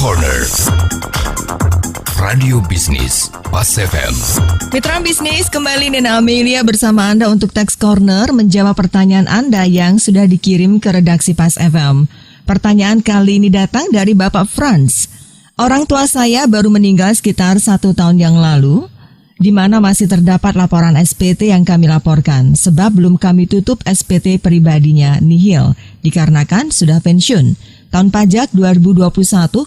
Corner Radio Bisnis Pas FM. Mitra bisnis, kembali Nena Amelia bersama Anda untuk Tax Corner menjawab pertanyaan Anda yang sudah dikirim ke redaksi Pas FM. Pertanyaan kali ini datang dari Bapak Franz. Orang tua saya baru meninggal sekitar 1 tahun yang lalu, di mana masih terdapat laporan SPT yang kami laporkan, sebab belum kami tutup SPT pribadinya nihil, dikarenakan sudah pensiun. Tahun pajak 2021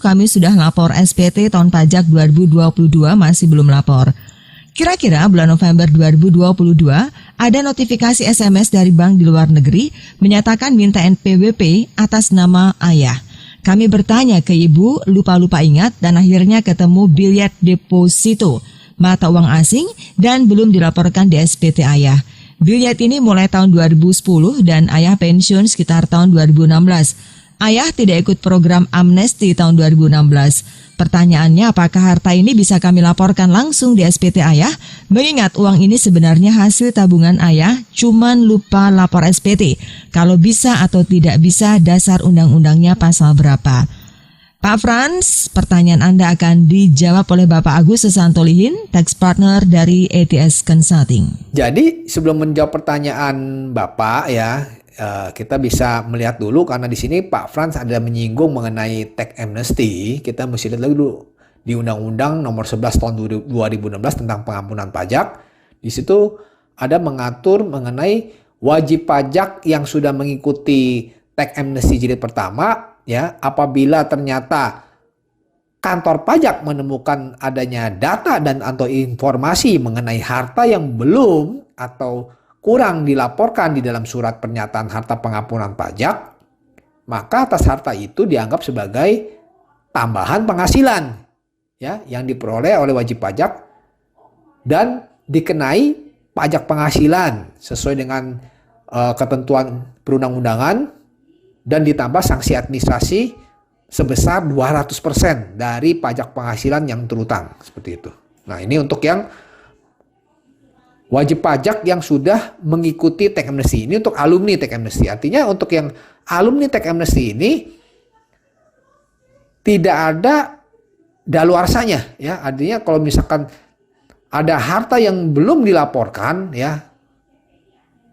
kami sudah lapor SPT, tahun pajak 2022 masih belum lapor. Kira-kira bulan November 2022 ada notifikasi SMS dari bank di luar negeri menyatakan minta NPWP atas nama ayah. Kami bertanya ke ibu, lupa-lupa ingat dan akhirnya ketemu bilet deposito mata uang asing dan belum dilaporkan di SPT ayah. Bilet ini mulai tahun 2010 dan ayah pensiun sekitar tahun 2016. Ayah tidak ikut program amnesti tahun 2016. Pertanyaannya, apakah harta ini bisa kami laporkan langsung di SPT ayah? Mengingat uang ini sebenarnya hasil tabungan ayah, cuman lupa lapor SPT. Kalau bisa atau tidak bisa, dasar undang-undangnya pasal berapa? Pak Franz, pertanyaan Anda akan dijawab oleh Bapak Agus Sesantolihin, tax partner dari ATS Consulting. Jadi sebelum menjawab pertanyaan Bapak kita bisa melihat dulu, karena di sini Pak Franz ada menyinggung mengenai tax amnesty. Kita mesti lihat dulu di Undang-Undang Nomor 11 Tahun 2016 tentang pengampunan pajak. Di situ ada mengatur mengenai wajib pajak yang sudah mengikuti tax amnesty jilid pertama, ya, apabila ternyata kantor pajak menemukan adanya data dan atau informasi mengenai harta yang belum atau kurang dilaporkan di dalam surat pernyataan harta pengampunan pajak, maka atas harta itu dianggap sebagai tambahan penghasilan, ya, yang diperoleh oleh wajib pajak dan dikenai pajak penghasilan sesuai dengan ketentuan perundang-undangan dan ditambah sanksi administrasi sebesar 200% dari pajak penghasilan yang terutang, seperti itu. Nah, ini untuk yang wajib pajak yang sudah mengikuti tax amnesty. Ini untuk alumni tax amnesty. Artinya untuk yang alumni tax amnesty ini tidak ada daluarsanya, ya. Artinya kalau misalkan ada harta yang belum dilaporkan, ya,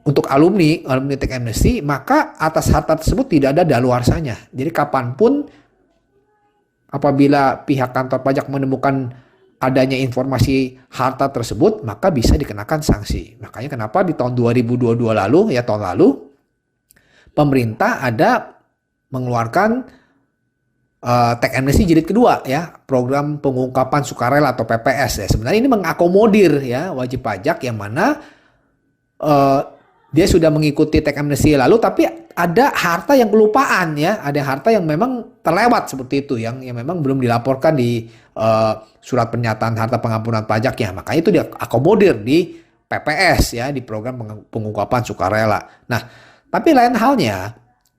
untuk alumni tax amnesty, maka atas harta tersebut tidak ada daluarsanya. Jadi kapanpun apabila pihak kantor pajak menemukan adanya informasi harta tersebut, maka bisa dikenakan sanksi. Makanya kenapa di tahun 2022 lalu, ya tahun lalu, pemerintah ada mengeluarkan tax amnesty jilid kedua, ya, program pengungkapan sukarela atau PPS, ya. Sebenarnya ini mengakomodir, ya, wajib pajak yang mana dia sudah mengikuti tax amnesty lalu, tapi ada harta yang kelupaan, ya, ada harta yang memang terlewat seperti itu, yang memang belum dilaporkan di surat pernyataan harta pengampunan pajaknya. Makanya itu diakomodir di PPS, ya, di program pengungkapan sukarela. Nah, tapi lain halnya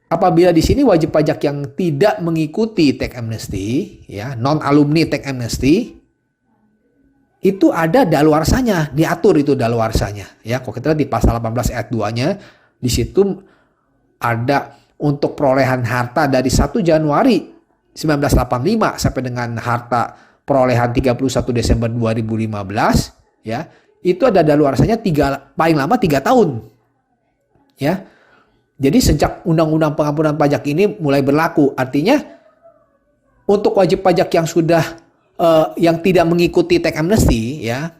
apabila di sini wajib pajak yang tidak mengikuti tax amnesty, ya, non alumni tax amnesty, itu ada daluarsanya, diatur itu daluarsanya, ya. Kalau kita lihat di pasal 18 ayat 2-nya, di situ ada untuk perolehan harta dari 1 Januari 1985 sampai dengan harta perolehan 31 Desember 2015, ya. Itu ada daluarsanya paling lama 3 tahun. Ya. Jadi sejak Undang-Undang Pengampunan Pajak ini mulai berlaku, artinya untuk wajib pajak yang sudah yang tidak mengikuti tax amnesty, ya,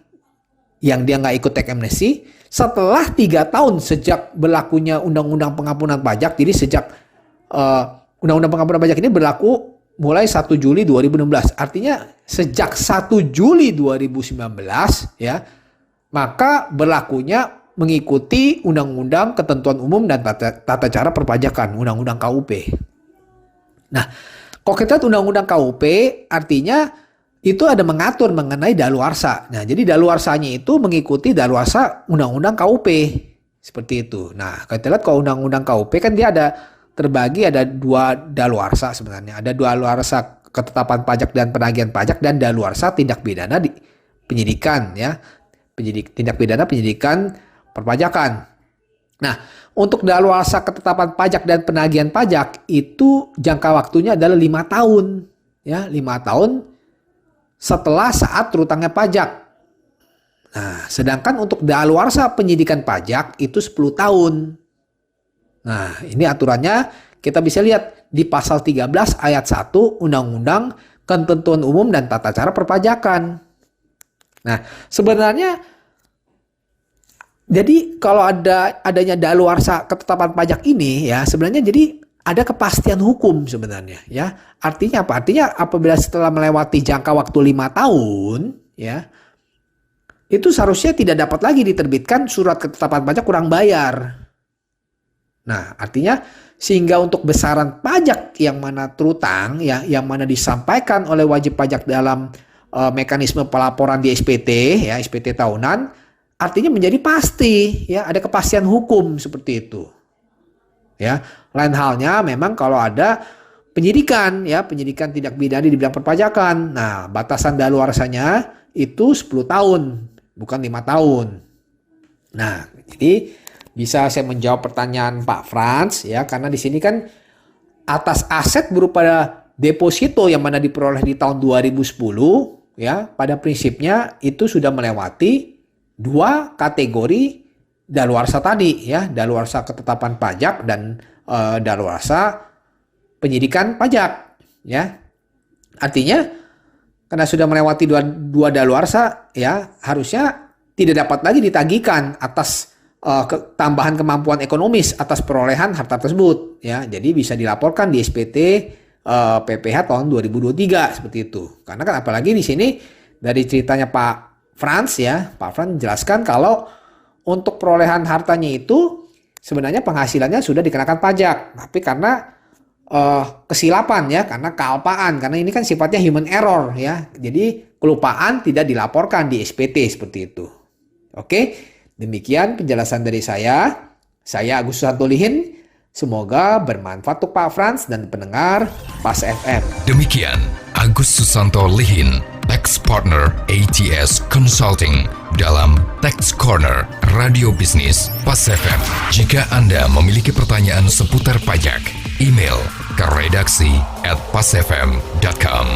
yang dia nggak ikut tax amnesty, setelah 3 tahun sejak berlakunya Undang-Undang Pengampunan Pajak, jadi sejak Undang-Undang Pengampunan Pajak ini berlaku mulai 1 Juli 2016, artinya sejak 1 Juli 2019, ya, maka berlakunya mengikuti Undang-Undang Ketentuan Umum dan Tata Cara Perpajakan, Undang-Undang KUP. Nah, kalau kita lihat Undang-Undang KUP, artinya itu ada mengatur mengenai daluarsa. Nah, jadi daluarsanya itu mengikuti daluarsa Undang-Undang KUP. Seperti itu. Nah, kalau kita lihat kalau Undang-Undang KUP kan dia ada terbagi, ada 2 daluarsa sebenarnya. Ada 2 daluarsa ketetapan pajak dan penagihan pajak, dan daluarsa tindak pidana di penyidikan, ya. Tindak pidana penyidikan perpajakan. Nah, untuk daluarsa ketetapan pajak dan penagihan pajak itu jangka waktunya adalah 5 tahun. ya 5 tahun setelah saat terutangnya pajak. Nah, sedangkan untuk daluarsa penyidikan pajak itu 10 tahun. Nah, ini aturannya kita bisa lihat di pasal 13 ayat 1 Undang-Undang Ketentuan Umum dan Tata Cara Perpajakan. Nah, sebenarnya jadi kalau adanya daluarsa ketetapan pajak ini ya sebenarnya jadi ada kepastian hukum sebenarnya ya. Artinya apa? Artinya apabila setelah melewati jangka waktu 5 tahun ya itu seharusnya tidak dapat lagi diterbitkan surat ketetapan pajak kurang bayar. Nah, artinya sehingga untuk besaran pajak yang mana terutang ya, yang mana disampaikan oleh wajib pajak dalam mekanisme pelaporan di SPT ya, SPT tahunan, artinya menjadi pasti ya, ada kepastian hukum seperti itu. Ya, lain halnya memang kalau ada penyidikan ya, penyidikan tindak pidana di bidang perpajakan. Nah, batasan daluarsanya itu 10 tahun, bukan 5 tahun. Nah, jadi bisa saya menjawab pertanyaan Pak Frans ya, karena di sini kan atas aset berupa deposito yang mana diperoleh di tahun 2010 ya, pada prinsipnya itu sudah melewati 2 kategori daluarsa tadi ya, daluarsa ketetapan pajak dan daluarsa penyidikan pajak ya. Artinya karena sudah melewati dua daluarsa ya, harusnya tidak dapat lagi ditagihkan atas tambahan kemampuan ekonomis atas perolehan harta tersebut ya. Jadi bisa dilaporkan di SPT PPh tahun 2023 seperti itu. Karena kan apalagi di sini dari ceritanya Pak Frans ya, Pak Frans jelaskan kalau untuk perolehan hartanya itu sebenarnya penghasilannya sudah dikenakan pajak, tapi karena kesilapan ya, karena kealpaan, karena ini kan sifatnya human error ya. Jadi kelupaan tidak dilaporkan di SPT seperti itu. Oke. Demikian penjelasan dari saya. Saya Agus Susanto Lihin. Semoga bermanfaat untuk Pak Frans dan pendengar Pas FM. Demikian Agus Susanto Lihin, Tax Partner ATS Consulting dalam Tax Corner Radio Bisnis Pas FM. Jika Anda memiliki pertanyaan seputar pajak, email ke redaksi@pasfm.com.